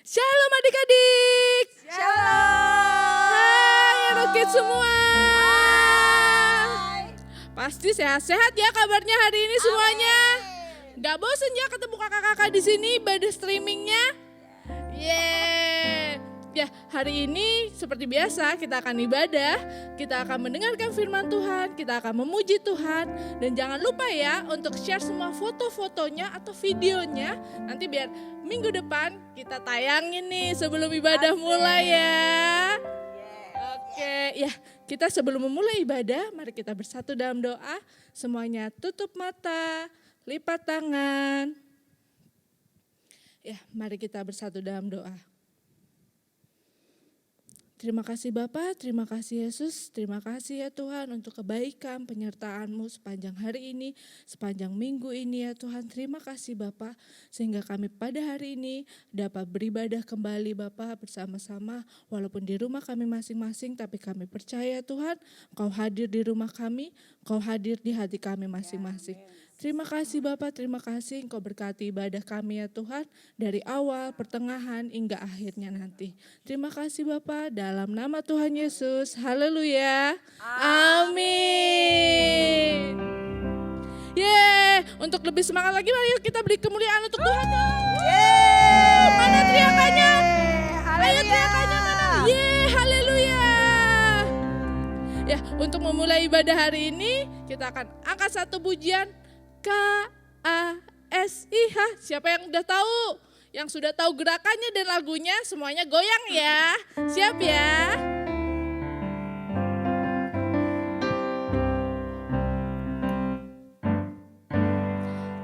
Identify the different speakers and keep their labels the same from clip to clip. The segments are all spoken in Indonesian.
Speaker 1: Shalom adik-adik.
Speaker 2: Shalom.
Speaker 1: Hai Hello Kids semua.
Speaker 2: Hai.
Speaker 1: Pasti sehat-sehat ya kabarnya hari ini semuanya. Gak bosen ya ketemu kakak-kakak di sini ibadah streamingnya. Yeay. Ya hari ini seperti biasa kita akan ibadah, kita akan mendengarkan firman Tuhan, kita akan memuji Tuhan. Dan jangan lupa ya untuk share semua foto-fotonya atau videonya. Nanti biar minggu depan kita tayangin nih sebelum ibadah mulai ya. Oke, ya kita sebelum memulai ibadah, mari kita bersatu dalam doa. Semuanya tutup mata, lipat tangan. Ya, mari kita bersatu dalam doa. Terima kasih Bapa, terima kasih Yesus, terima kasih ya Tuhan untuk kebaikan penyertaan-Mu sepanjang hari ini, sepanjang minggu ini ya Tuhan. Terima kasih Bapa, sehingga kami pada hari ini dapat beribadah kembali Bapa bersama-sama. Walaupun di rumah kami masing-masing, tapi kami percaya Tuhan, Kau hadir di rumah kami, Kau hadir di hati kami masing-masing. Terima kasih Bapak, terima kasih Engkau berkati ibadah kami ya Tuhan, dari awal, pertengahan, hingga akhirnya nanti. Terima kasih Bapak, dalam nama Tuhan Yesus, haleluya, amin. Untuk lebih semangat lagi, mari kita beri kemuliaan untuk Tuhan. Mana teriakannya? Ayo teriakannya mana? Haleluya. Ya, untuk memulai ibadah hari ini, kita akan angkat satu pujian. KASIH, siapa yang udah tahu? Yang sudah tahu gerakannya dan lagunya, semuanya goyang ya. Siap ya?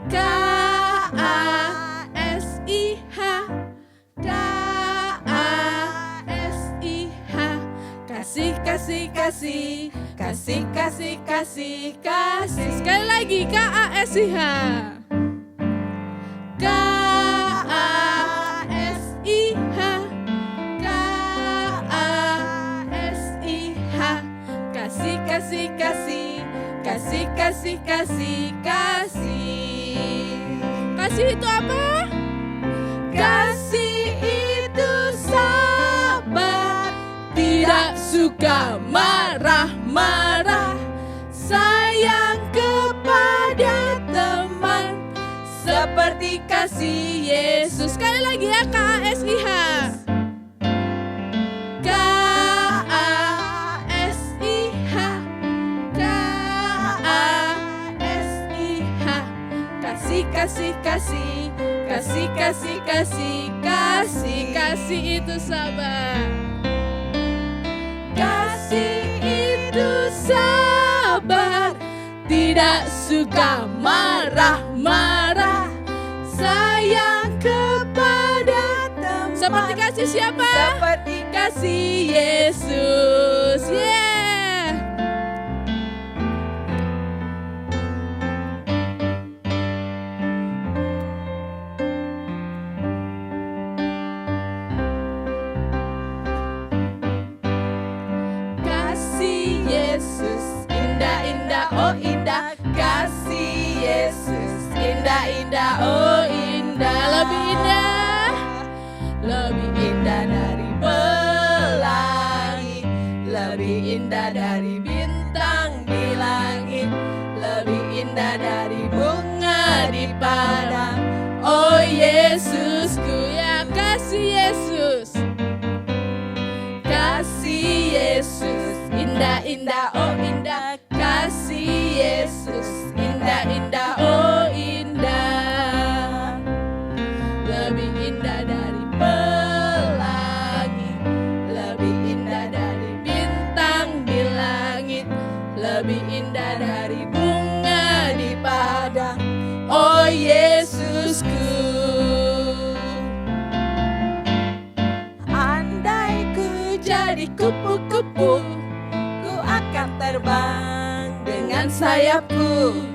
Speaker 1: KASIH, KASIH, kasih, kasih, kasih. Kasih, kasih, kasih, kasih. Sekali lagi KASIH. KASIH. KASIH. Kasih, kasih, kasih. Kasih, kasih, kasih, kasih. Kasih itu apa? Kasih itu sabar, tidak suka marah-marah, sayang kepada teman, seperti kasih Yesus. Sekali lagi ya KASIH. KASIH. KASIH. Kasih, kasih, kasih. Kasih, kasih, kasih, kasih. Kasih itu sabar. Kasih itu sabar, tidak suka marah-marah, sayang kepada teman. Seperti kasih siapa? Seperti kasih Yesus. Oh indah, kasih Yesus, indah-indah, oh indah, lebih indah, lebih indah dari pelangi, lebih indah dari bintang di langit, lebih indah dari bunga di padang. Oh Yesusku ya, kasih Yesus, kasih Yesus, indah-indah, oh indah. Kasih Yesus, indah-indah, oh indah, lebih indah dari pelangi, lebih indah dari bintang di langit, lebih indah dari bunga di padang. Oh Yesusku, andai ku jadi kupu-kupu, ku akan terbang dengan sayapku.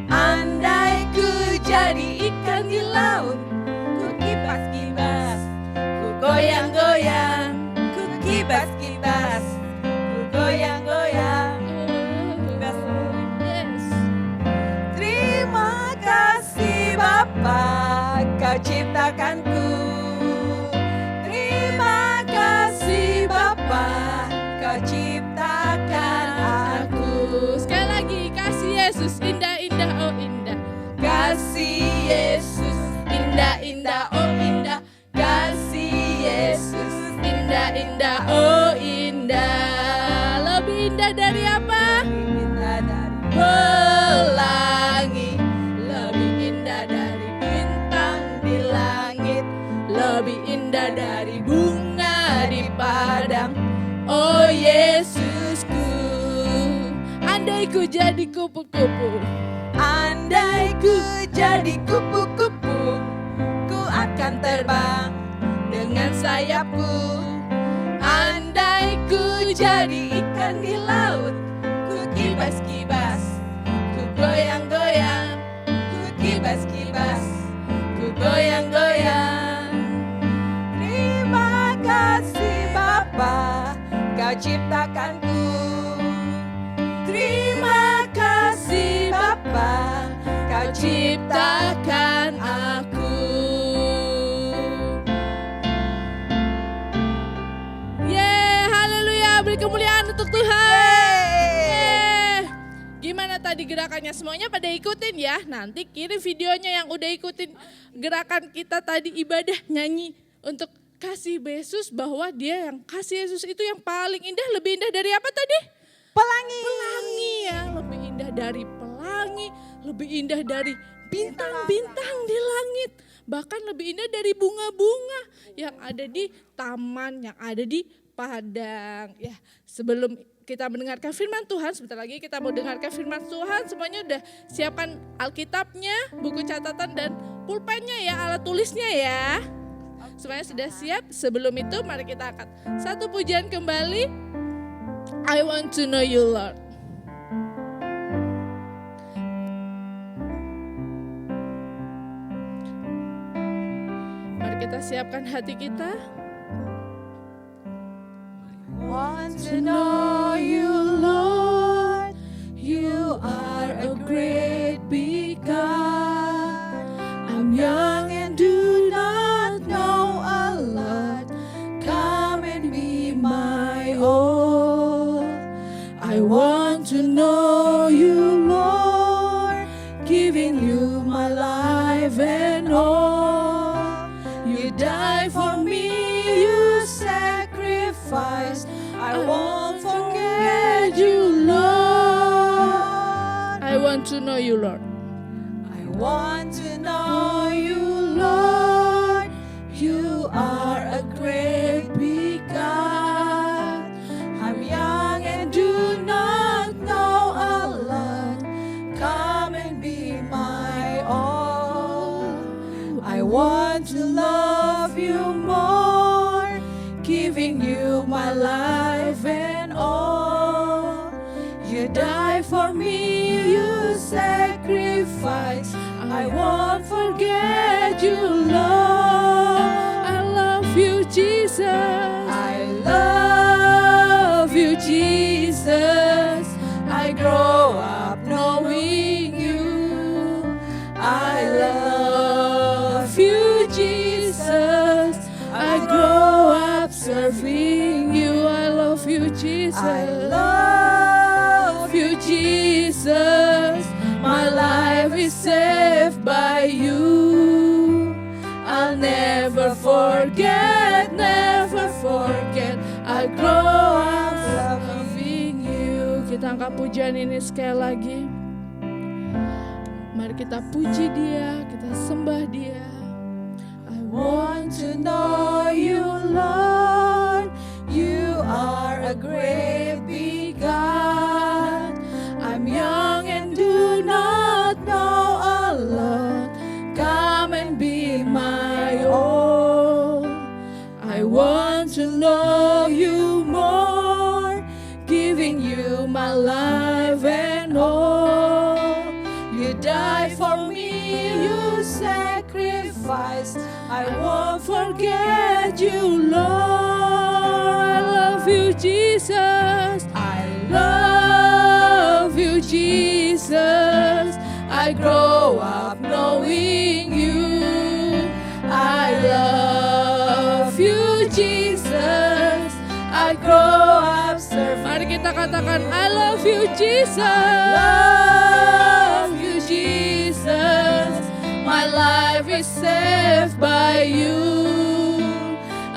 Speaker 1: Andai ku jadi ikan di laut, ku kibas-kibas, ku goyang-goyang, ku kibas-kibas, ku goyang-goyang. Yes. Terima kasih Bapa, Kau ciptakanku indah, oh indah. Lebih indah dari apa?
Speaker 2: Indah dari
Speaker 1: Pelangi, lebih indah dari bintang di langit, lebih indah dari bunga di padang. Oh Yesusku, andai ku jadi kupu-kupu,
Speaker 2: andai ku jadi kupu-kupu, ku akan terbang dengan sayapku.
Speaker 1: andai ku jadi
Speaker 2: Ikan di laut, ku kibas-kibas, ku goyang-goyang, ku kibas-kibas, ku goyang-goyang. Terima kasih Bapa, Kau ciptakanku. Terima kasih Bapa, Kau ciptakan aku.
Speaker 1: haleluya, beri kemuliaan untuk Tuhan. Gimana tadi gerakannya? Semuanya pada ikutin ya. Nanti kirim videonya yang udah ikutin gerakan kita tadi ibadah nyanyi untuk kasih Yesus, bahwa dia yang kasih Yesus itu yang paling indah. Lebih indah dari apa tadi?
Speaker 2: Pelangi.
Speaker 1: Pelangi ya, lebih indah dari pelangi, lebih indah dari bintang-bintang di langit. Bahkan lebih indah dari bunga-bunga yang ada di taman, yang ada di padang. Ya, sebelum kita mendengarkan firman Tuhan, sebentar lagi kita mau dengarkan firman Tuhan. Semuanya udah siapkan Alkitabnya, buku catatan dan pulpennya ya, alat tulisnya ya. Semuanya sudah siap. Sebelum itu mari kita angkat satu pujian kembali. I want to know you Lord. Mari kita siapkan hati kita.
Speaker 2: Want to know you, Lord. You are a great big God. I'm young and do not know a lot. Come and be my all. I want to know you, Lord. Giving you my life and all. You died for me, you sacrificed. I won't forget you, Lord.
Speaker 1: I want to know you Lord.
Speaker 2: I want to know you, Lord. You are a great big God. I'm young and do not know a lot. Come and be my all. I want to love you more, giving you my life and all. You died for me, you sacrificed. I won't forget you, Lord.
Speaker 1: I love you Jesus.
Speaker 2: I love you, Jesus. I grow up knowing you. I love you, Jesus. I grow up serving you.
Speaker 1: I love you Jesus.
Speaker 2: I love you, Jesus. My life is saved by you. I'll never forget, never forget. I grow up loving you.
Speaker 1: Kita angkat pujian ini sekali lagi. Mari kita puji dia, kita sembah dia.
Speaker 2: I want to know you, Lord. You are a great big God. I'm young and do not know a lot. Come and be my all. I want to know you more, giving you my life and all. You died for me, you sacrificed. I won't forget you, Lord.
Speaker 1: I love you Jesus.
Speaker 2: I love you, Jesus. I grow up knowing you. I love you, Jesus. I grow up serving.
Speaker 1: Mari kita katakan I love you Jesus.
Speaker 2: I love you, Jesus. My life is saved by you.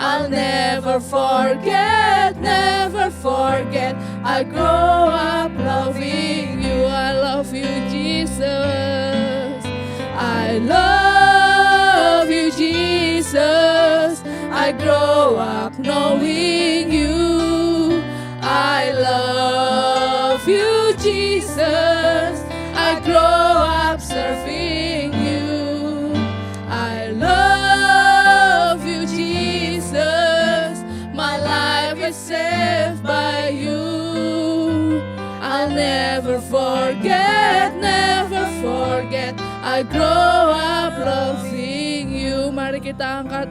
Speaker 2: I'll never never forget, never forget. I grow up loving you. I love you, Jesus. I love you, Jesus. I grow up knowing you. I love you, Jesus. I grow up serving you. I love you, Jesus. My life is saved by you. I'll never forget, never forget. I grow up loving you. Mari kita angkat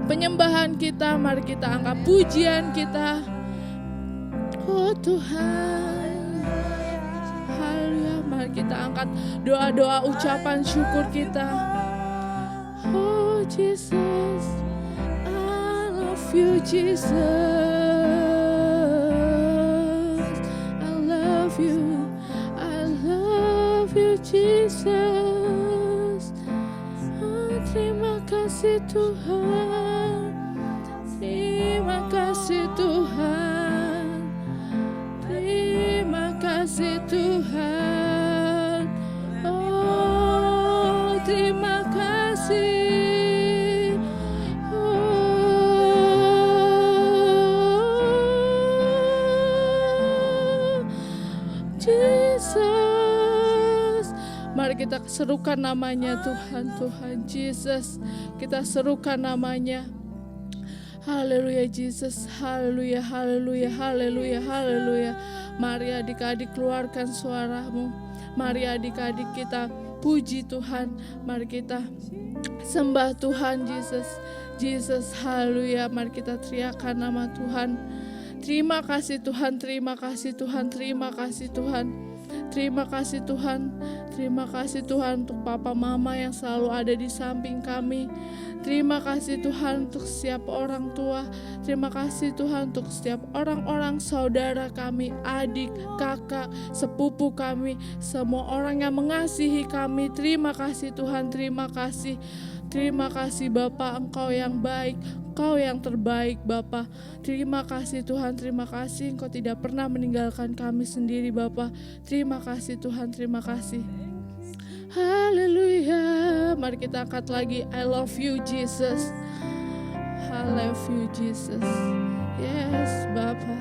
Speaker 2: penyembahan kita, mari kita angkat pujian kita. Oh Tuhan, haleluya. Mari kita angkat doa-doa ucapan syukur kita. Oh Jesus, I love you, Jesus. I love you, I love you, Jesus. Oh, terima kasih Tuhan, terima kasih Tuhan, terima kasih Tuhan. Oh, terima kasih. Oh, Jesus. Mari kita serukan namanya Tuhan, Tuhan Jesus. Kita serukan namanya. Haleluya Jesus, haleluya, haleluya, haleluya, haleluya. Mari adik-adik keluarkan suaramu. Mari adik-adik kita puji Tuhan. Mari kita sembah Tuhan Jesus. Jesus, haleluya. Mari kita teriakkan nama Tuhan. Terima kasih Tuhan, terima kasih Tuhan, terima kasih Tuhan. Terima kasih Tuhan, terima kasih Tuhan untuk papa mama yang selalu ada di samping kami. Terima kasih Tuhan untuk setiap orang tua. Terima kasih Tuhan untuk setiap orang-orang saudara kami, adik, kakak, sepupu kami, semua orang yang mengasihi kami. Terima kasih Tuhan, terima kasih. Terima kasih Bapa, Engkau yang baik, Engkau yang terbaik Bapa. Terima kasih Tuhan, terima kasih Engkau tidak pernah meninggalkan kami sendiri Bapa. Terima kasih Tuhan, terima kasih. Haleluya. Mari kita angkat lagi. I love you Jesus. I love you Jesus. Yes Bapa.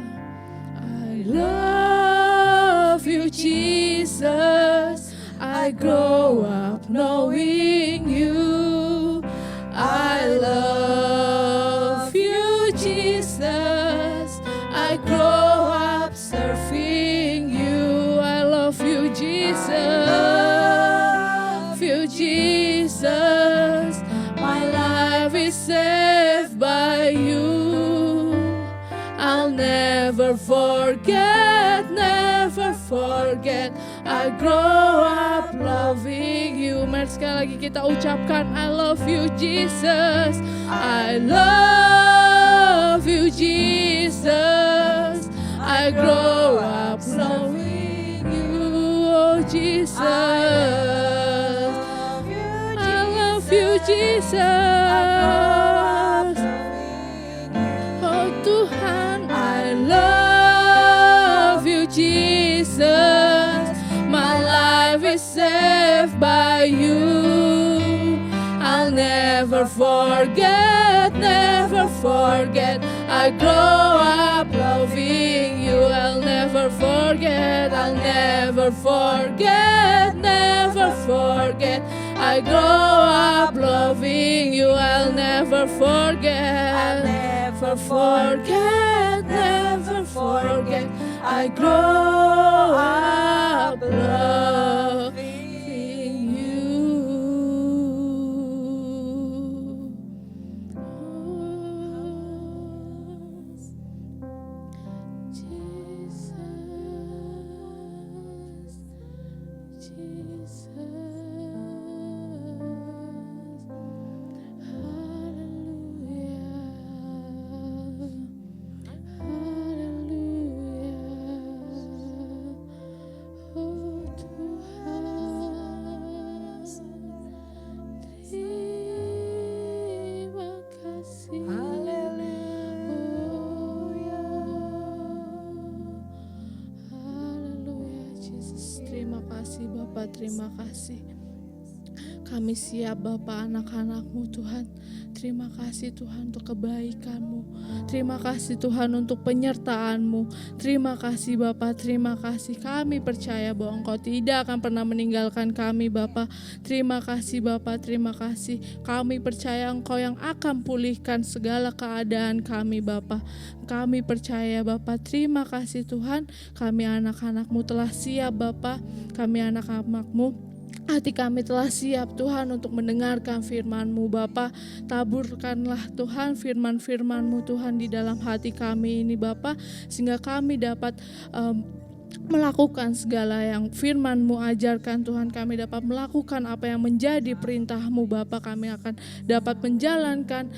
Speaker 2: I love you Jesus. I grow up knowing you. I love you Jesus. I grow up serving you. I love you Jesus. Jesus, my life is saved by you. I'll never forget, never forget. I grow up loving you. Mari sekali lagi kita ucapkan I love you Jesus. I love you Jesus. I grow up loving you. Oh Jesus. You Jesus, oh Tuhan, I love you Jesus. My life is saved by you. I'll never forget, never forget. I grow up loving you. I'll never forget, I'll never forget, never forget. I grow up loving you. I'll never forget. I'll never forget, never forget. I grow up loving you. Jesus, hallelujah, hallelujah, oh Tuhan. Bapa, terima kasih. Kami siap Bapa, anak-anak-Mu Tuhan. Terima kasih Tuhan untuk kebaikan-Mu. Terima kasih Tuhan untuk penyertaan-Mu. Terima kasih Bapa, terima kasih. Kami percaya bahwa Engkau tidak akan pernah meninggalkan kami Bapa. Terima kasih Bapa, terima kasih. Kami percaya Engkau yang akan pulihkan segala keadaan kami Bapa. Kami percaya Bapa, terima kasih Tuhan. Kami anak-anak-Mu telah siap Bapa. Kami anak-anak-Mu, hati kami telah siap Tuhan untuk mendengarkan firman-Mu Bapa. Taburkanlah Tuhan firman-firman-Mu Tuhan di dalam hati kami ini Bapa, sehingga kami dapat melakukan segala yang firman-Mu ajarkan Tuhan. Kami dapat melakukan apa yang menjadi perintah-Mu Bapa. Kami akan dapat menjalankan,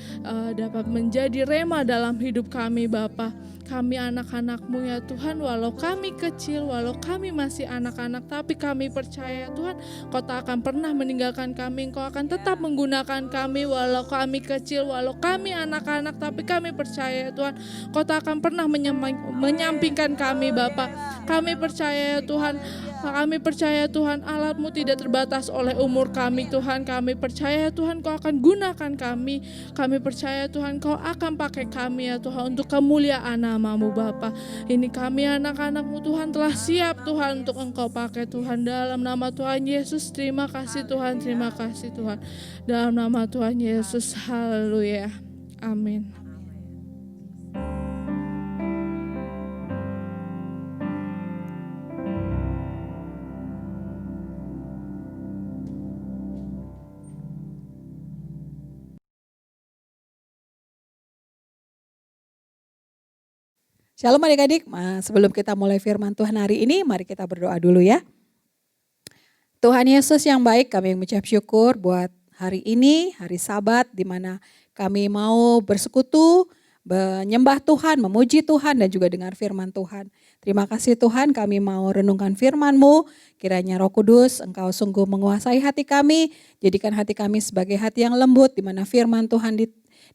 Speaker 2: dapat menjadi rema dalam hidup kami Bapa. Kami anak-anak-Mu ya Tuhan, walau kami kecil, walau kami masih anak-anak, tapi kami percaya Tuhan, Kau tak akan pernah meninggalkan kami. Kau akan tetap menggunakan kami, walau kami kecil, walau kami anak-anak, tapi kami percaya Tuhan, Kau tak akan pernah menyampingkan kami Bapa. Kami percaya Tuhan, kami percaya Tuhan, alat-Mu tidak terbatas oleh umur kami Tuhan. Kami percaya Tuhan, Kau akan gunakan kami. Kami percaya Tuhan, Kau akan pakai kami ya Tuhan untuk kemuliaan nama-Mu Bapa. Ini kami anak-anak-Mu Tuhan telah siap Tuhan untuk Engkau pakai Tuhan. Dalam nama Tuhan Yesus, terima kasih Tuhan, terima kasih Tuhan. Dalam nama Tuhan Yesus, haleluya, amin.
Speaker 3: Shalom adik-adik, sebelum kita mulai firman Tuhan hari ini, mari kita berdoa dulu ya. Tuhan Yesus yang baik, kami mengucap syukur buat hari ini, hari Sabat, di mana kami mau bersekutu, menyembah Tuhan, memuji Tuhan, dan juga dengar firman Tuhan. Terima kasih Tuhan, kami mau renungkan firman-Mu, kiranya Roh Kudus, Engkau sungguh menguasai hati kami, jadikan hati kami sebagai hati yang lembut, di mana firman Tuhan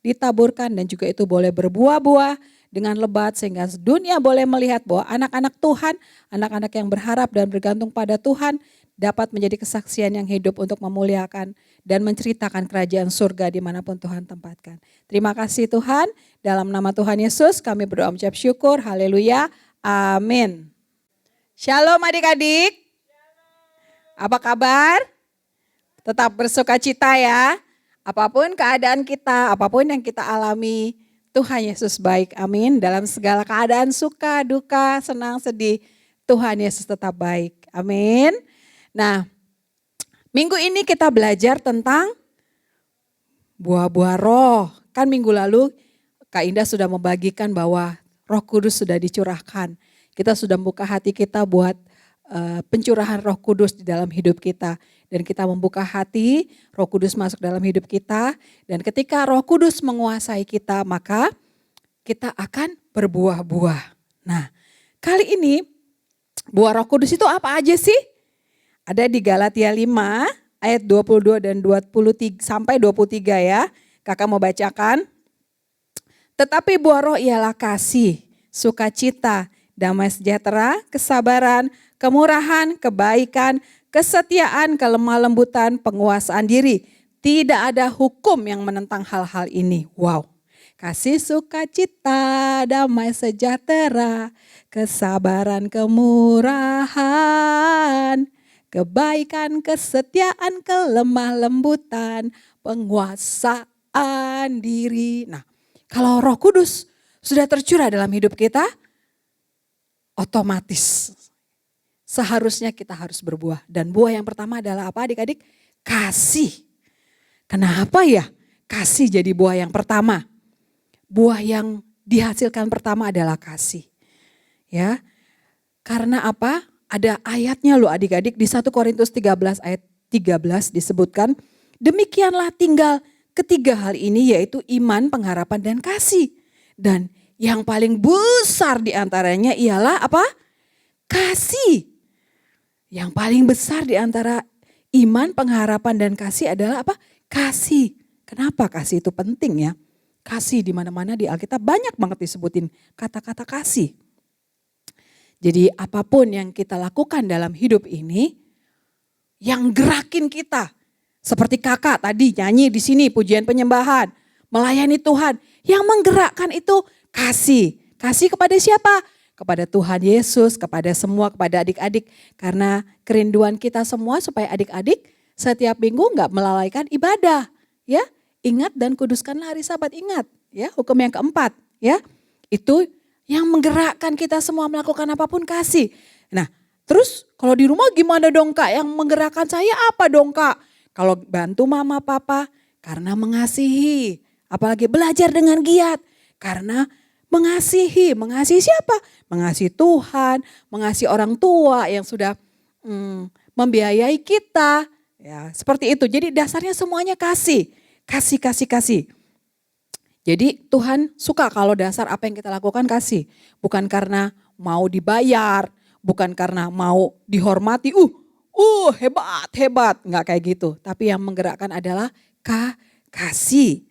Speaker 3: ditaburkan, dan juga itu boleh berbuah-buah dengan lebat, sehingga dunia boleh melihat bahwa anak-anak Tuhan, anak-anak yang berharap dan bergantung pada Tuhan, dapat menjadi kesaksian yang hidup untuk memuliakan dan menceritakan kerajaan surga dimanapun Tuhan tempatkan. Terima kasih Tuhan, dalam nama Tuhan Yesus kami berdoa mengucap syukur, haleluya, amin. Shalom adik-adik, apa kabar? Tetap bersuka cita ya, apapun keadaan kita, apapun yang kita alami, Tuhan Yesus baik, amin. Dalam segala keadaan suka, duka, senang, sedih, Tuhan Yesus tetap baik, amin. Nah, minggu ini kita belajar tentang buah-buah roh. Kan minggu lalu Kak Indah sudah membagikan bahwa Roh Kudus sudah dicurahkan. Kita sudah membuka hati kita buat pencurahan Roh Kudus di dalam hidup kita. Dan kita membuka hati, Roh Kudus masuk dalam hidup kita. Dan ketika Roh Kudus menguasai kita, maka kita akan berbuah-buah. Nah, kali ini buah Roh Kudus itu apa aja sih? Ada di Galatia 5 ayat 22 dan 23 sampai 23 ya. Kakak mau bacakan. Tetapi buah roh ialah kasih, sukacita, damai sejahtera, kesabaran, kemurahan, kebaikan, kesetiaan, kelemah lembutan, penguasaan diri. Tidak ada hukum yang menentang hal-hal ini. Wow. Kasih, sukacita, damai sejahtera, kesabaran, kemurahan, kebaikan, kesetiaan, kelemah lembutan, penguasaan diri. Nah, kalau Roh Kudus sudah tercurah dalam hidup kita, otomatis seharusnya kita harus berbuah. Dan buah yang pertama adalah apa adik-adik? Kasih. Kenapa ya kasih jadi buah yang pertama? Buah yang dihasilkan pertama adalah kasih. Ya, karena apa? Ada ayatnya loh adik-adik, di 1 Korintus 13 ayat 13 disebutkan, demikianlah tinggal ketiga hal ini, yaitu iman, pengharapan, dan kasih. Dan yang paling besar di antaranya ialah apa? Kasih. Yang paling besar di antara iman, pengharapan, dan kasih adalah apa? Kasih. Kenapa kasih itu penting ya? Kasih di mana-mana di Alkitab banyak banget disebutin kata-kata kasih. Jadi apapun yang kita lakukan dalam hidup ini, yang gerakin kita. Seperti kakak tadi nyanyi di sini pujian penyembahan, melayani Tuhan. Yang menggerakkan itu kasih. Kasih kepada siapa? Kepada Tuhan Yesus, kepada semua, kepada adik-adik. Karena kerinduan kita semua supaya adik-adik setiap minggu nggak melalaikan ibadah. Ya, ingat dan kuduskanlah hari Sabat, ingat. Ya, hukum yang keempat. Ya, itu yang menggerakkan kita semua melakukan apapun kasih. Nah, terus kalau di rumah gimana dong Kak? Yang menggerakkan saya apa dong Kak? Kalau bantu mama papa karena mengasihi. Apalagi belajar dengan giat karena mengasihi. Mengasihi siapa? Mengasihi Tuhan, mengasihi orang tua yang sudah membiayai kita. Ya, seperti itu. Jadi dasarnya semuanya kasih. Kasih, kasih, kasih. Jadi Tuhan suka kalau dasar apa yang kita lakukan kasih. Bukan karena mau dibayar, bukan karena mau dihormati. Hebat, hebat. Enggak kayak gitu. Tapi yang menggerakkan adalah kasih.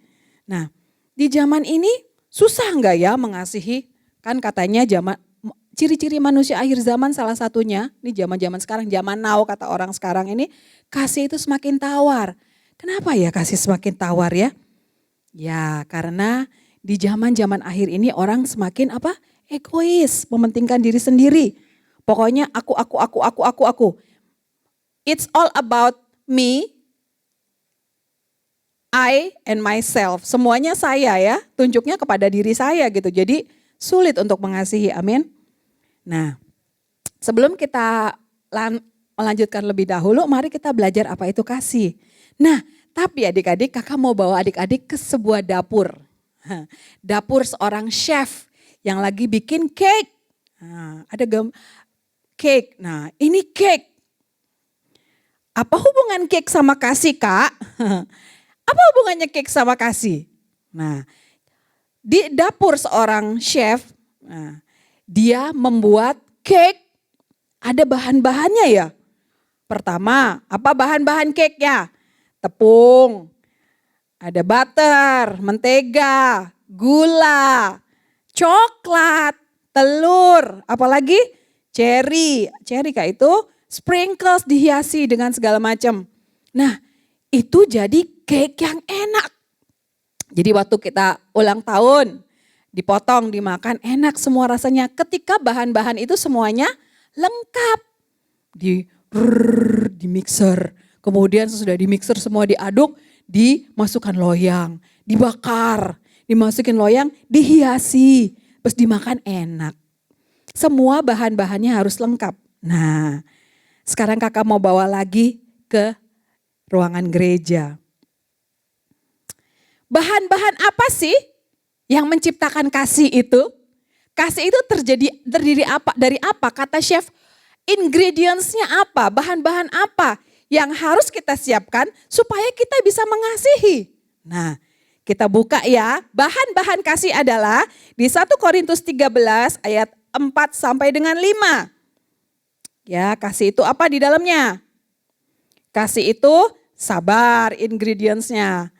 Speaker 3: Nah, di zaman ini susah enggak ya mengasihi? Kan katanya ciri-ciri manusia akhir zaman salah satunya, ini zaman-zaman sekarang, zaman now kata orang sekarang ini, kasih itu semakin tawar. Kenapa ya kasih semakin tawar ya? Ya, karena di zaman-zaman akhir ini orang semakin egois, mementingkan diri sendiri. Pokoknya aku. It's all about me, I and myself. Semuanya saya ya, tunjuknya kepada diri saya gitu. Jadi sulit untuk mengasihi, amin. Nah, sebelum kita melanjutkan lebih dahulu, mari kita belajar apa itu kasih. Nah, tapi adik-adik, kakak mau bawa adik-adik ke sebuah dapur. Dapur seorang chef yang lagi bikin cake. Nah, ada cake. Nah, ini cake. Apa hubungan cake sama kasih, Kak? Apa hubungannya cake sama kasih? Nah, di dapur seorang chef, dia membuat cake. Ada bahan-bahannya ya. Pertama, apa bahan-bahan cake-nya? Tepung, ada butter, mentega, gula, coklat, telur, apalagi cherry. Cherry Kak itu sprinkles dihiasi dengan segala macam. Nah, itu jadi cake yang enak. Jadi waktu kita ulang tahun, dipotong, dimakan, enak semua rasanya. Ketika bahan-bahan itu semuanya lengkap. Di mixer. Kemudian sesudah di mixer semua diaduk, dimasukkan loyang, dibakar, dimasukin loyang, dihiasi, terus dimakan enak. Semua bahan-bahannya harus lengkap. Nah, sekarang kakak mau bawa lagi ke ruangan gereja. Bahan-bahan apa sih yang menciptakan kasih itu? Kasih itu terdiri dari apa? Kata chef, ingredients-nya apa? Bahan-bahan apa yang harus kita siapkan supaya kita bisa mengasihi? Nah, kita buka ya. Bahan-bahan kasih adalah di 1 Korintus 13 ayat 4 sampai dengan 5. Ya, kasih itu apa di dalamnya? Kasih itu sabar, ingredients-nya.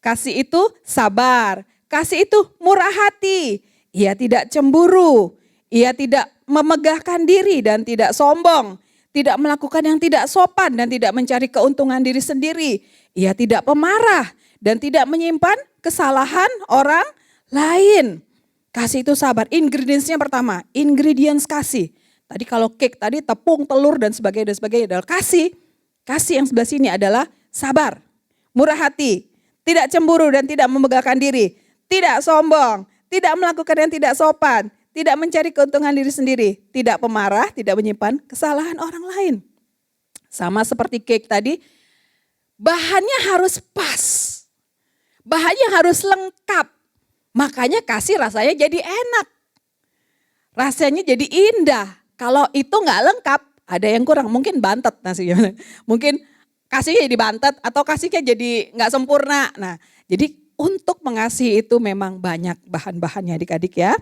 Speaker 3: Kasih itu sabar. Kasih itu murah hati. Ia tidak cemburu. Ia tidak memegahkan diri dan tidak sombong. Tidak melakukan yang tidak sopan dan tidak mencari keuntungan diri sendiri. Ia tidak pemarah dan tidak menyimpan kesalahan orang lain. Kasih itu sabar. Ingredients-nya pertama, ingredients kasih. Tadi kalau cake tadi tepung, telur dan sebagainya adalah kasih. Kasih yang sebelah sini adalah sabar, murah hati, tidak cemburu dan tidak memegahkan diri, tidak sombong, tidak melakukan yang tidak sopan, tidak mencari keuntungan diri sendiri, tidak pemarah, tidak menyimpan kesalahan orang lain. Sama seperti cake tadi, bahannya harus pas, bahannya harus lengkap. Makanya kasih rasanya jadi enak, rasanya jadi indah. Kalau itu nggak lengkap, ada yang kurang, mungkin bantet nasinya, mungkin kasihnya jadi bantet atau kasihnya jadi nggak sempurna. Nah, jadi untuk mengasihi itu memang banyak bahan-bahannya adik-adik ya.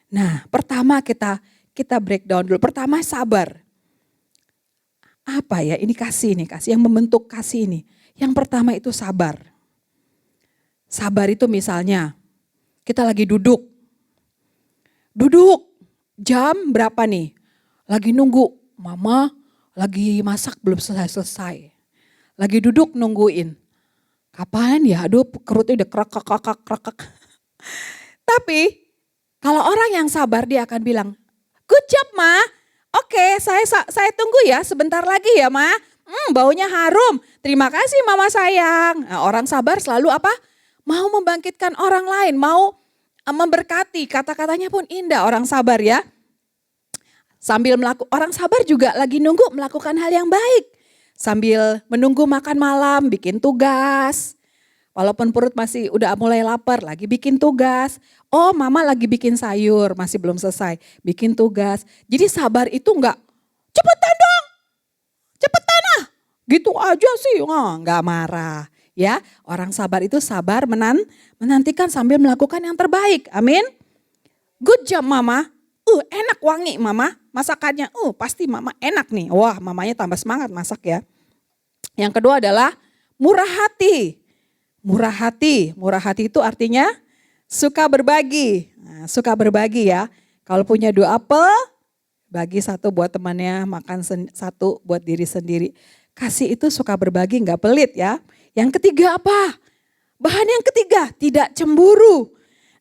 Speaker 3: Nah, pertama kita breakdown dulu. Pertama sabar. Apa ya ini kasih yang membentuk kasih ini. Yang pertama itu sabar. Sabar itu misalnya kita lagi duduk jam berapa nih? Lagi nunggu mama lagi masak belum selesai-selesai. Lagi duduk nungguin. Kapan ya, aduh perutnya udah kerak. Tapi kalau orang yang sabar dia akan bilang, good job ma, oke saya tunggu ya sebentar lagi ya ma. Baunya harum, terima kasih mama sayang. Nah, orang sabar selalu apa? Mau membangkitkan orang lain, mau memberkati, kata-katanya pun indah orang sabar ya. Sambil orang sabar juga lagi nunggu melakukan hal yang baik. Sambil menunggu makan malam, bikin tugas. Walaupun perut masih udah mulai lapar, lagi bikin tugas. Oh mama lagi bikin sayur, masih belum selesai. Bikin tugas. Jadi sabar itu enggak, cepetan dong, cepetan ah. Gitu aja sih, enggak marah. Ya, orang sabar itu sabar menantikan sambil melakukan yang terbaik. Amin. Good job mama. Enak wangi mama, masakannya. Pasti mama enak nih. Wah, mamanya tambah semangat masak ya. Yang kedua adalah murah hati. Murah hati itu artinya suka berbagi. Nah, suka berbagi ya. Kalau punya 2 apel, bagi 1 buat temannya, makan 1 buat diri sendiri. Kasih itu suka berbagi, nggak pelit ya. Yang ketiga apa? Bahan yang ketiga, tidak cemburu.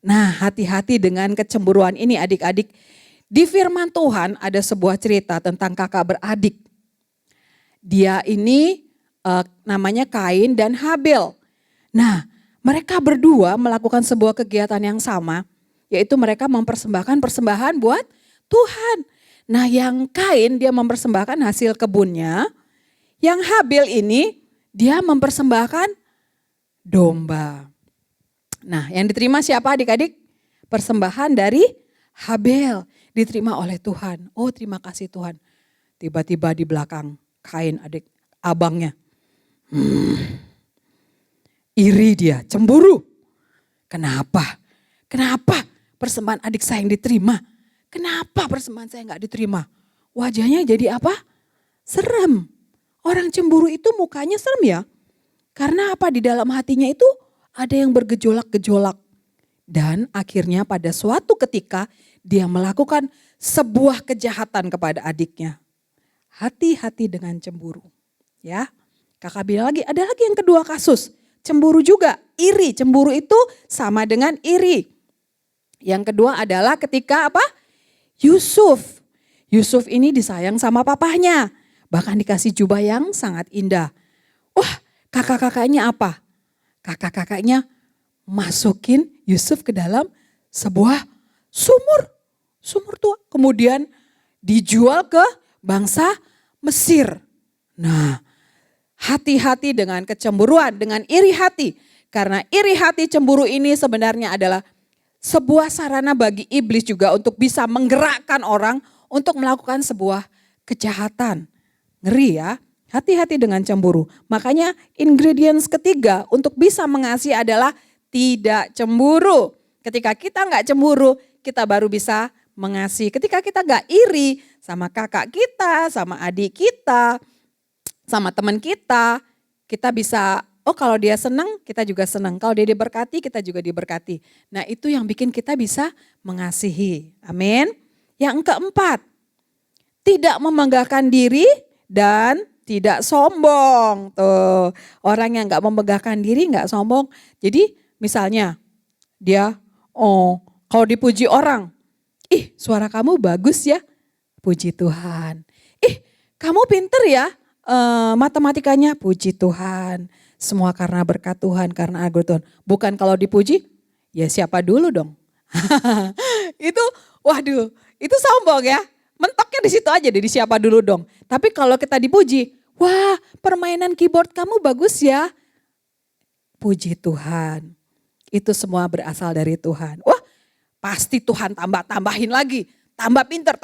Speaker 3: Nah, hati-hati dengan kecemburuan ini adik-adik. Di firman Tuhan ada sebuah cerita tentang kakak beradik. Dia ini namanya Kain dan Habel. Nah, mereka berdua melakukan sebuah kegiatan yang sama, yaitu mereka mempersembahkan persembahan buat Tuhan. Nah, yang Kain dia mempersembahkan hasil kebunnya, yang Habel ini dia mempersembahkan domba. Nah, yang diterima siapa adik-adik? Persembahan dari Habel diterima oleh Tuhan. Oh, terima kasih Tuhan. Tiba-tiba di belakang Kain abangnya. Iri dia, cemburu. Kenapa? Kenapa persembahan adik saya yang diterima? Kenapa persembahan saya enggak diterima? Wajahnya jadi apa? Serem. Orang cemburu itu mukanya serem ya. Karena apa? Di dalam hatinya itu ada yang bergejolak-gejolak. Dan akhirnya pada suatu ketika dia melakukan sebuah kejahatan kepada adiknya. Hati-hati dengan cemburu. Ya, kakak bilang lagi, ada lagi yang kedua kasus. Cemburu juga, iri. Cemburu itu sama dengan iri. Yang kedua adalah ketika apa? Yusuf. Yusuf ini disayang sama papahnya. Bahkan dikasih jubah yang sangat indah. Wah, kakak-kakaknya apa? Kakak-kakaknya masukin Yusuf ke dalam sebuah sumur tua. Kemudian dijual ke bangsa Mesir. Nah, hati-hati dengan kecemburuan, dengan iri hati. Karena iri hati cemburu ini sebenarnya adalah sebuah sarana bagi iblis juga untuk bisa menggerakkan orang untuk melakukan sebuah kejahatan. Ngeri ya, hati-hati dengan cemburu. Makanya ingredients ketiga untuk bisa mengasihi adalah tidak cemburu. Ketika kita nggak cemburu, kita baru bisa mengasihi. Ketika kita nggak iri sama kakak kita, sama adik kita, sama teman kita bisa, oh kalau dia senang, kita juga senang. Kalau dia diberkati, kita juga diberkati. Nah itu yang bikin kita bisa mengasihi. Amin. Yang keempat, tidak membanggakan diri dan tidak sombong. Tuh, orang yang nggak membanggakan diri, nggak sombong. Jadi misalnya dia, kalau dipuji orang, suara kamu bagus ya, puji Tuhan. Kamu pinter ya, matematikanya, puji Tuhan. Semua karena berkat Tuhan, karena anugerah Tuhan. Bukan kalau dipuji, ya siapa dulu dong. Itu, waduh, itu sombong ya. Mentoknya di situ aja, jadi siapa dulu dong. Tapi kalau kita dipuji, wah permainan keyboard kamu bagus ya. Puji Tuhan. Itu semua berasal dari Tuhan. Wah pasti Tuhan tambahin lagi. Tambah pinter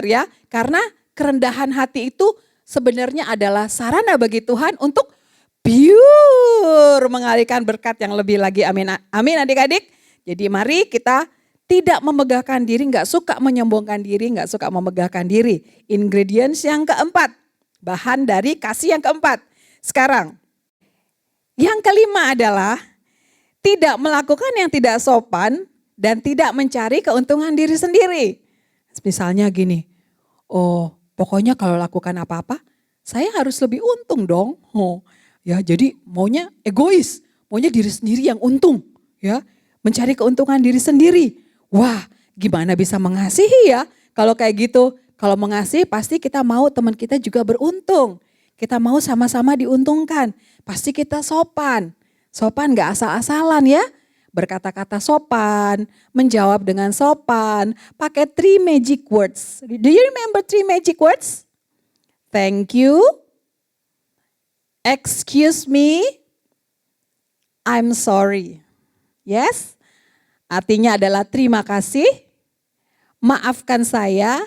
Speaker 3: ya. Karena kerendahan hati itu sebenarnya adalah sarana bagi Tuhan untuk mengalirkan berkat yang lebih lagi. Amin. Amin adik-adik. Jadi mari kita tidak memegahkan diri, gak suka menyombongkan diri, gak suka memegahkan diri. Ingredients yang keempat, bahan dari kasih yang keempat. Sekarang, yang kelima adalah tidak melakukan yang tidak sopan dan tidak mencari keuntungan diri sendiri. Misalnya gini, Pokoknya kalau lakukan apa-apa, saya harus lebih untung dong. Ya, jadi maunya egois, maunya diri sendiri yang untung, ya. Mencari keuntungan diri sendiri. Wah, gimana bisa mengasihi ya? Kalau kayak gitu, kalau mengasihi pasti kita mau teman kita juga beruntung. Kita mau sama-sama diuntungkan. Pasti kita sopan. Sopan gak asal-asalan ya. Berkata-kata sopan, menjawab dengan sopan, pakai 3 magic words. Do you remember 3 magic words? Thank you, excuse me, I'm sorry. Yes, artinya adalah terima kasih, maafkan saya,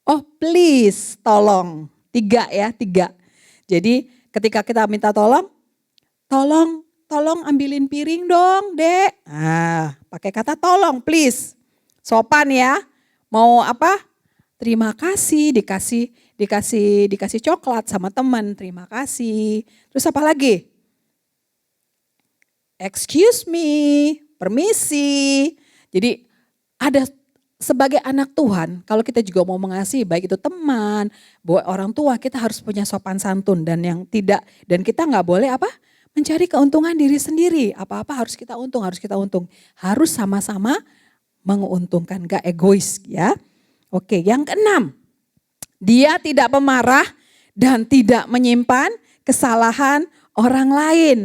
Speaker 3: oh please, tolong. 3 ya, 3. Jadi ketika kita minta tolong ambilin piring dong, Dek. Nah, pakai kata tolong, please. Sopan ya. Mau apa? Terima kasih, dikasih coklat sama teman, terima kasih. Terus apa lagi? Excuse me, permisi. Jadi ada sebagai anak Tuhan, kalau kita juga mau mengasihi, baik itu teman, buat orang tua, kita harus punya sopan santun dan kita nggak boleh apa? Mencari keuntungan diri sendiri. Apa-apa harus kita untung. Harus sama-sama menguntungkan, gak egois ya. Oke, yang keenam, dia tidak pemarah dan tidak menyimpan kesalahan orang lain.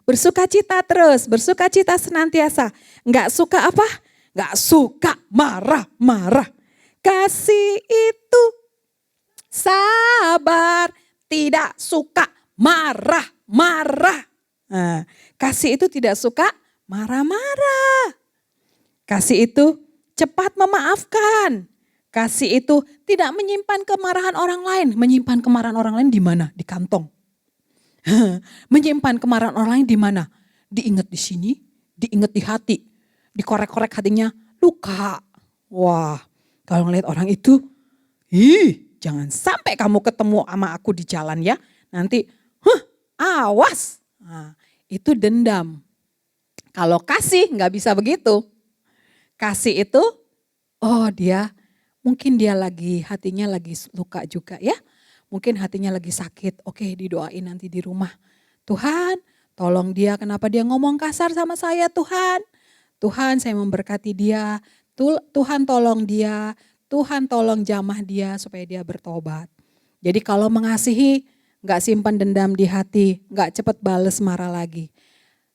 Speaker 3: Bersukacita terus, bersukacita senantiasa. Enggak suka apa? Enggak suka marah-marah. Kasih itu sabar, tidak suka marah-marah. Nah, kasih itu tidak suka marah-marah. Kasih itu cepat memaafkan. Kasih itu tidak menyimpan kemarahan orang lain. Menyimpan kemarahan orang lain di mana? Di kantong. Menyimpan kemarahan orang lain di mana? Diingat di sini, diingat di hati. Dikorek-korek hatinya, luka. Wah, kalau ngelihat orang itu, jangan sampai kamu ketemu sama aku di jalan ya. Nanti, awas. Nah, itu dendam. Kalau kasih nggak bisa begitu. Kasih itu, mungkin dia hatinya lagi luka juga ya. Mungkin hatinya lagi sakit, oke didoain nanti di rumah. Tuhan tolong dia, kenapa dia ngomong kasar sama saya Tuhan. Tuhan saya memberkati dia, Tuhan tolong dia, Tuhan tolong jamah dia supaya dia bertobat. Jadi kalau mengasihi gak simpan dendam di hati, gak cepat bales marah lagi.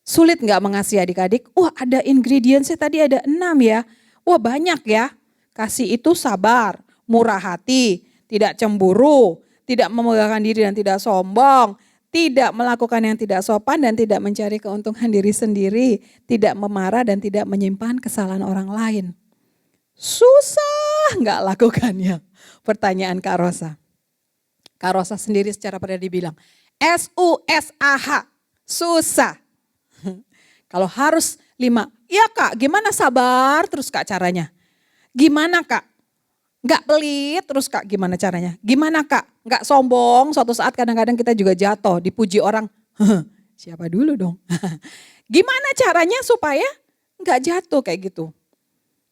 Speaker 3: Sulit gak mengasihi adik-adik? Wah ada ingredientsnya tadi ada 6 ya. Wah banyak ya. Kasih itu sabar, murah hati, tidak cemburu, tidak memegahkan diri dan tidak sombong, tidak melakukan yang tidak sopan dan tidak mencari keuntungan diri sendiri, tidak memarah dan tidak menyimpan kesalahan orang lain. Susah nggak lakukannya? Pertanyaan Kak Rosa. Kak Rosa sendiri secara pribadi bilang, SUSAH, susah. Kalau harus 5, ya Kak gimana sabar terus Kak caranya? Gimana Kak? Gak pelit terus Kak gimana caranya? Gimana Kak? Gak sombong, suatu saat kadang-kadang kita juga jatuh, dipuji orang. Siapa dulu dong? Gimana caranya supaya gak jatuh kayak gitu?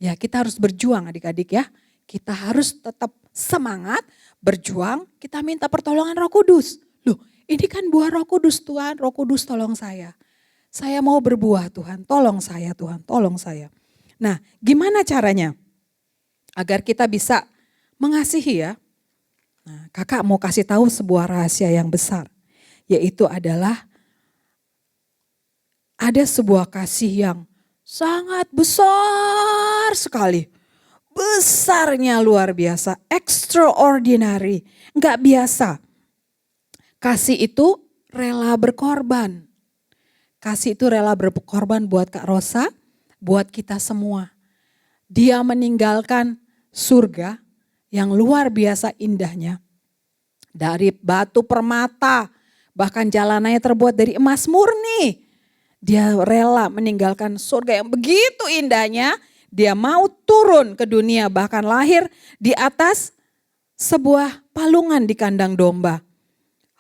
Speaker 3: Ya kita harus berjuang adik-adik ya. Kita harus tetap semangat, berjuang, kita minta pertolongan Roh Kudus. Loh ini kan buah Roh Kudus Tuhan, Roh Kudus tolong saya. Saya mau berbuah Tuhan, tolong saya Tuhan, tolong saya. Nah gimana caranya? Agar kita bisa mengasihi ya. Nah, kakak mau kasih tahu sebuah rahasia yang besar. Yaitu adalah ada sebuah kasih yang sangat besar sekali. Besarnya luar biasa, extraordinary, enggak biasa. Kasih itu rela berkorban. Kasih itu rela berkorban buat Kak Rosa, buat kita semua. Dia meninggalkan surga yang luar biasa indahnya. Dari batu permata, bahkan jalanannya terbuat dari emas murni. Dia rela meninggalkan surga yang begitu indahnya. Dia mau turun ke dunia, bahkan lahir di atas sebuah palungan di kandang domba.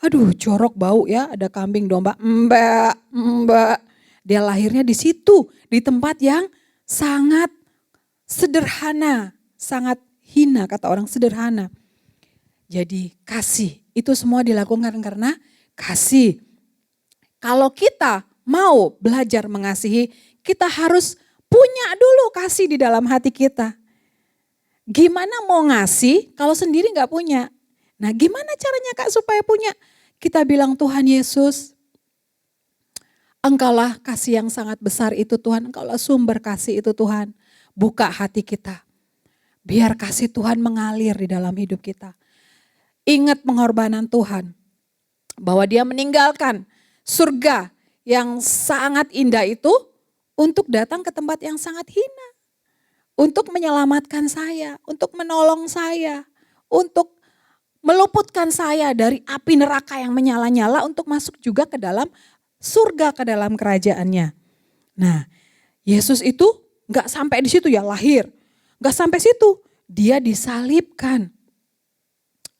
Speaker 3: Aduh jorok bau ya, ada kambing domba, mbak. Dia lahirnya di situ, di tempat yang sangat sederhana, sangat hina kata orang sederhana. Jadi kasih, itu semua dilakukan karena kasih. Kalau kita mau belajar mengasihi, kita harus punya dulu kasih di dalam hati kita. Gimana mau ngasih kalau sendiri gak punya? Nah gimana caranya Kak supaya punya? Kita bilang Tuhan Yesus, Engkaulah kasih yang sangat besar itu Tuhan, Engkaulah sumber kasih itu Tuhan. Buka hati kita, biar kasih Tuhan mengalir di dalam hidup kita. Ingat pengorbanan Tuhan, bahwa dia meninggalkan surga yang sangat indah itu untuk datang ke tempat yang sangat hina. Untuk menyelamatkan saya, untuk menolong saya, untuk meluputkan saya dari api neraka yang menyala-nyala untuk masuk juga ke dalam surga, ke dalam kerajaannya. Nah, Yesus itu gak sampai di situ ya lahir. Gak sampai situ, dia disalibkan.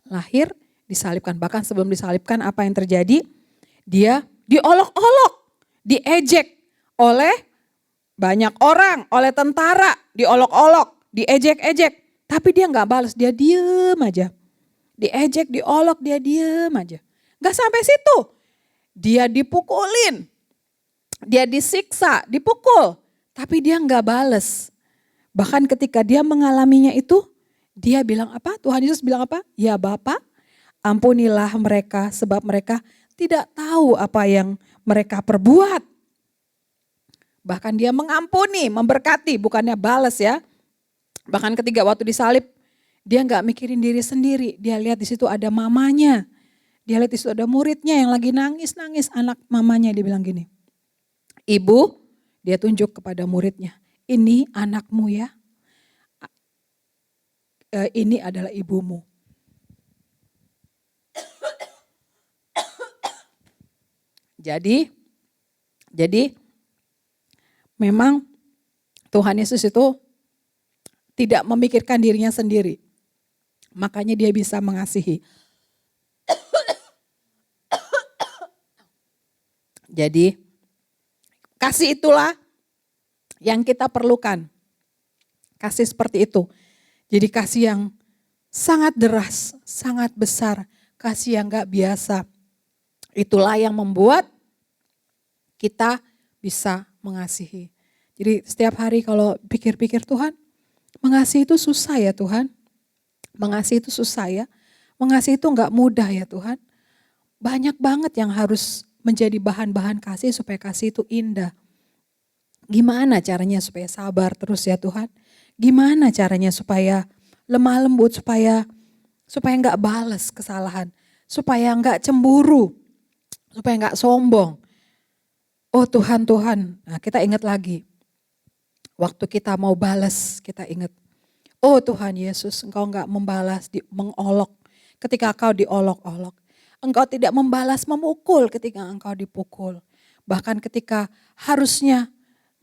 Speaker 3: Lahir, disalibkan. Bahkan sebelum disalibkan apa yang terjadi? Dia diolok-olok, diejek oleh banyak orang, oleh tentara, diolok-olok, diejek-ejek. Tapi dia gak balas, dia diem aja. Diejek, diolok, dia diem aja. Gak sampai situ. Dia dipukulin, dia disiksa, dipukul. Tapi dia gak bales. Bahkan ketika dia mengalaminya itu, dia bilang apa? Tuhan Yesus bilang apa? Ya Bapa, ampunilah mereka sebab mereka tidak tahu apa yang mereka perbuat. Bahkan dia mengampuni, memberkati, bukannya bales ya. Bahkan ketika waktu disalib, dia gak mikirin diri sendiri. Dia lihat di situ ada mamanya. Dia lihat di situ ada muridnya yang lagi nangis-nangis. Anak mamanya dia bilang gini. Ibu, dia tunjuk kepada muridnya. Ini anakmu ya. Ini adalah ibumu. Jadi memang Tuhan Yesus itu tidak memikirkan dirinya sendiri. Makanya dia bisa mengasihi. Jadi kasih itulah yang kita perlukan. Kasih seperti itu. Jadi kasih yang sangat deras, sangat besar. Kasih yang gak biasa. Itulah yang membuat kita bisa mengasihi. Jadi setiap hari kalau pikir-pikir Tuhan, mengasihi itu susah ya Tuhan. Mengasihi itu susah ya. Mengasihi itu gak mudah ya Tuhan. Banyak banget yang harus menjadi bahan-bahan kasih supaya kasih itu indah. Gimana caranya supaya sabar terus ya Tuhan? Gimana caranya supaya lemah lembut, supaya gak balas kesalahan. Supaya gak cemburu, supaya gak sombong. Oh Tuhan, nah, kita ingat lagi. Waktu kita mau balas, kita ingat. Oh Tuhan Yesus, Engkau gak membalas, mengolok ketika Engkau diolok-olok. Engkau tidak membalas memukul ketika Engkau dipukul. Bahkan ketika harusnya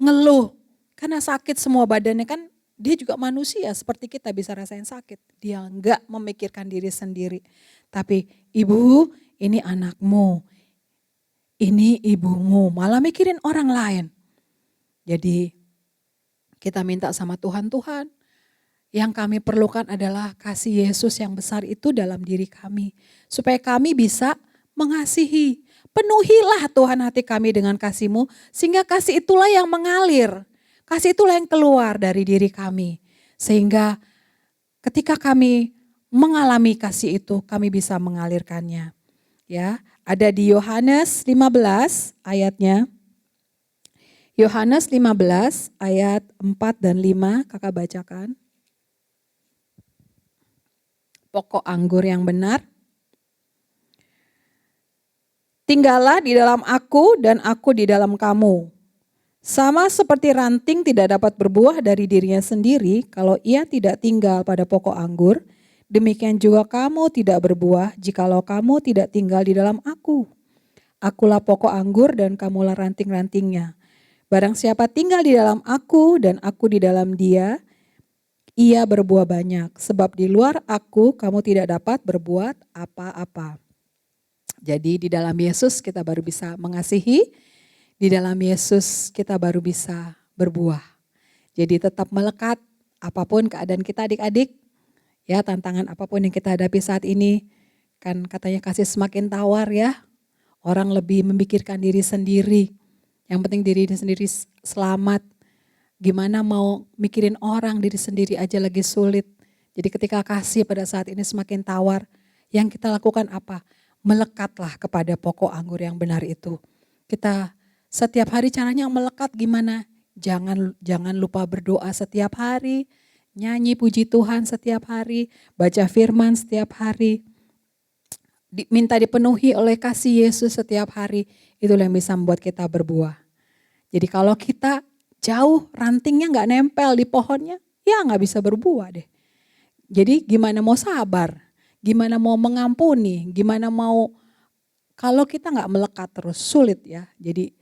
Speaker 3: ngeluh, karena sakit semua badannya kan, dia juga manusia seperti kita bisa rasain sakit. Dia enggak memikirkan diri sendiri. Tapi ibu, ini anakmu, ini ibumu, malah mikirin orang lain. Jadi kita minta sama Tuhan, yang kami perlukan adalah kasih Yesus yang besar itu dalam diri kami. Supaya kami bisa mengasihi. Penuhilah Tuhan hati kami dengan kasih-Mu, sehingga kasih itulah yang mengalir. Kasih itulah yang keluar dari diri kami. Sehingga ketika kami mengalami kasih itu, kami bisa mengalirkannya. Ya, ada di Yohanes 15 ayatnya. Yohanes 15 ayat 4 dan 5, kakak bacakan. Pokok anggur yang benar. Tinggallah di dalam aku dan aku di dalam kamu. Sama seperti ranting tidak dapat berbuah dari dirinya sendiri kalau ia tidak tinggal pada pokok anggur, demikian juga kamu tidak berbuah jikalau kamu tidak tinggal di dalam aku. Akulah pokok anggur dan kamulah ranting-rantingnya. Barang siapa tinggal di dalam aku dan aku di dalam dia, ia berbuah banyak, sebab di luar aku kamu tidak dapat berbuat apa-apa. Jadi di dalam Yesus kita baru bisa mengasihi, di dalam Yesus kita baru bisa berbuah. Jadi tetap melekat apapun keadaan kita adik-adik, Ya, tantangan apapun yang kita hadapi saat ini, kan katanya kasih semakin tawar ya. Orang lebih memikirkan diri sendiri. Yang penting diri sendiri selamat. Gimana mau mikirin orang, diri sendiri aja lagi sulit. Jadi ketika kasih pada saat ini semakin tawar, yang kita lakukan apa? Melekatlah kepada pokok anggur yang benar itu. Kita setiap hari caranya melekat gimana? Jangan lupa berdoa setiap hari, nyanyi puji Tuhan setiap hari, baca firman setiap hari, minta dipenuhi oleh kasih Yesus setiap hari. Itulah yang bisa membuat kita berbuah. Jadi kalau kita jauh rantingnya gak nempel di pohonnya, ya gak bisa berbuah deh. Jadi gimana mau sabar, gimana mau mengampuni, gimana mau, kalau kita gak melekat terus sulit ya. Jadi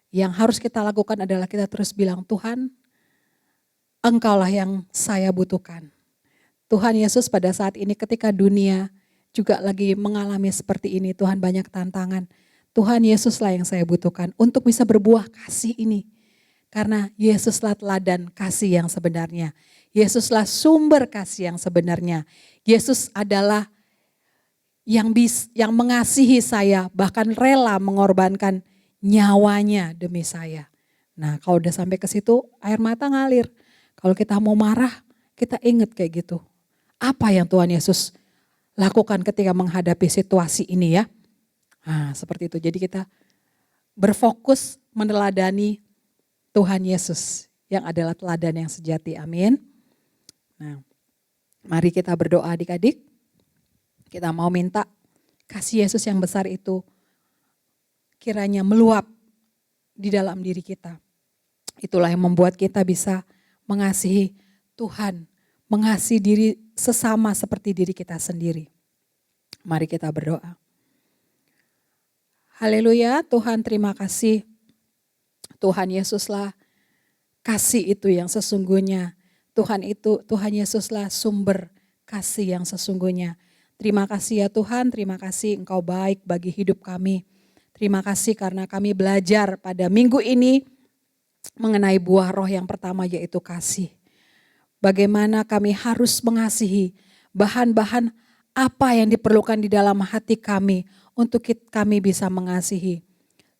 Speaker 3: yang harus kita lakukan adalah kita terus bilang, Tuhan, Engkaulah yang saya butuhkan. Tuhan Yesus pada saat ini ketika dunia juga lagi mengalami seperti ini, Tuhan banyak tantangan. Tuhan Yesuslah yang saya butuhkan untuk bisa berbuah kasih ini. Karena Yesuslah teladan kasih yang sebenarnya. Yesuslah sumber kasih yang sebenarnya. Yesus adalah yang mengasihi saya, bahkan rela mengorbankan nyawanya demi saya. Nah, kalau udah sampai ke situ air mata ngalir. Kalau kita mau marah, kita ingat kayak gitu. Apa yang Tuhan Yesus lakukan ketika menghadapi situasi ini ya. Nah, seperti itu. Jadi kita berfokus meneladani Tuhan Yesus yang adalah teladan yang sejati. Amin. Nah, mari kita berdoa adik-adik. Kita mau minta kasih Yesus yang besar itu kiranya meluap di dalam diri kita. Itulah yang membuat kita bisa mengasihi Tuhan, mengasihi diri sesama seperti diri kita sendiri. Mari kita berdoa. Haleluya, Tuhan terima kasih. Tuhan Yesuslah kasih itu yang sesungguhnya. Tuhan Yesuslah sumber kasih yang sesungguhnya. Terima kasih ya Tuhan, terima kasih Engkau baik bagi hidup kami. Terima kasih karena kami belajar pada minggu ini mengenai buah roh yang pertama yaitu kasih. Bagaimana kami harus mengasihi bahan-bahan apa yang diperlukan di dalam hati kami untuk kami bisa mengasihi.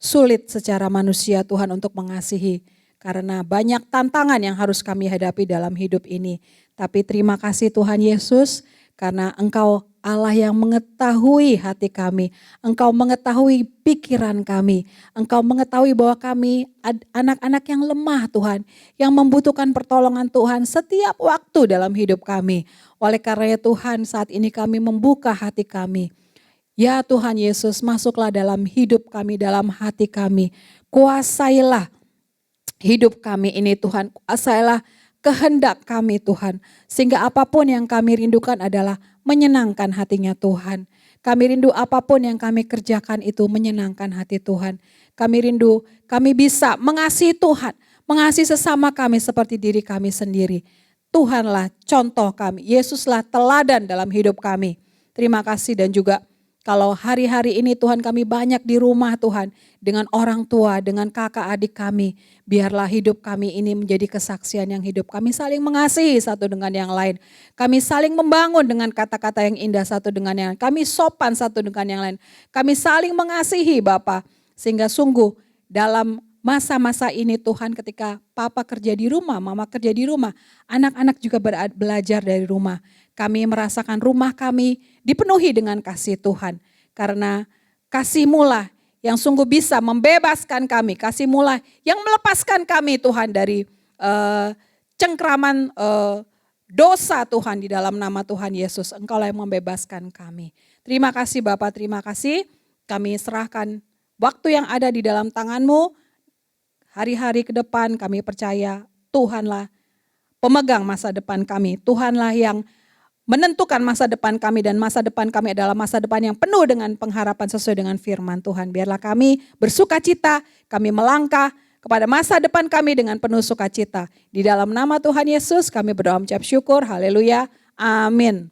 Speaker 3: Sulit secara manusia Tuhan untuk mengasihi karena banyak tantangan yang harus kami hadapi dalam hidup ini. Tapi terima kasih Tuhan Yesus karena Engkau Allah yang mengetahui hati kami. Engkau mengetahui pikiran kami. Engkau mengetahui bahwa kami anak-anak yang lemah Tuhan. Yang membutuhkan pertolongan Tuhan setiap waktu dalam hidup kami. Oleh karena Tuhan saat ini kami membuka hati kami. Ya Tuhan Yesus masuklah dalam hidup kami, dalam hati kami. Kuasailah hidup kami ini Tuhan. Kuasailah kehendak kami Tuhan. Sehingga apapun yang kami rindukan adalah menyenangkan hatinya Tuhan. Kami rindu apapun yang kami kerjakan itu menyenangkan hati Tuhan. Kami rindu kami bisa mengasihi Tuhan. Mengasihi sesama kami seperti diri kami sendiri. Tuhanlah contoh kami. Yesuslah teladan dalam hidup kami. Terima kasih dan juga kalau hari-hari ini Tuhan kami banyak di rumah Tuhan. Dengan orang tua, dengan kakak adik kami. Biarlah hidup kami ini menjadi kesaksian yang hidup. Kami saling mengasihi satu dengan yang lain. Kami saling membangun dengan kata-kata yang indah satu dengan yang lain. Kami sopan satu dengan yang lain. Kami saling mengasihi Bapa. Sehingga sungguh dalam masa-masa ini Tuhan ketika Papa kerja di rumah, Mama kerja di rumah. Anak-anak juga belajar dari rumah. Kami merasakan rumah kami dipenuhi dengan kasih Tuhan. Karena kasih-Mulah yang sungguh bisa membebaskan kami. Kasih-Mulah yang melepaskan kami Tuhan dari cengkraman dosa Tuhan di dalam nama Tuhan Yesus. Engkaulah yang membebaskan kami. Terima kasih Bapak, terima kasih. Kami serahkan waktu yang ada di dalam tangan-Mu. Hari-hari ke depan kami percaya Tuhanlah pemegang masa depan kami. Tuhanlah yang menentukan masa depan kami dan masa depan kami adalah masa depan yang penuh dengan pengharapan sesuai dengan firman Tuhan. Biarlah kami bersuka cita, kami melangkah kepada masa depan kami dengan penuh sukacita. Di dalam nama Tuhan Yesus kami berdoa mengucap syukur, haleluya, amin.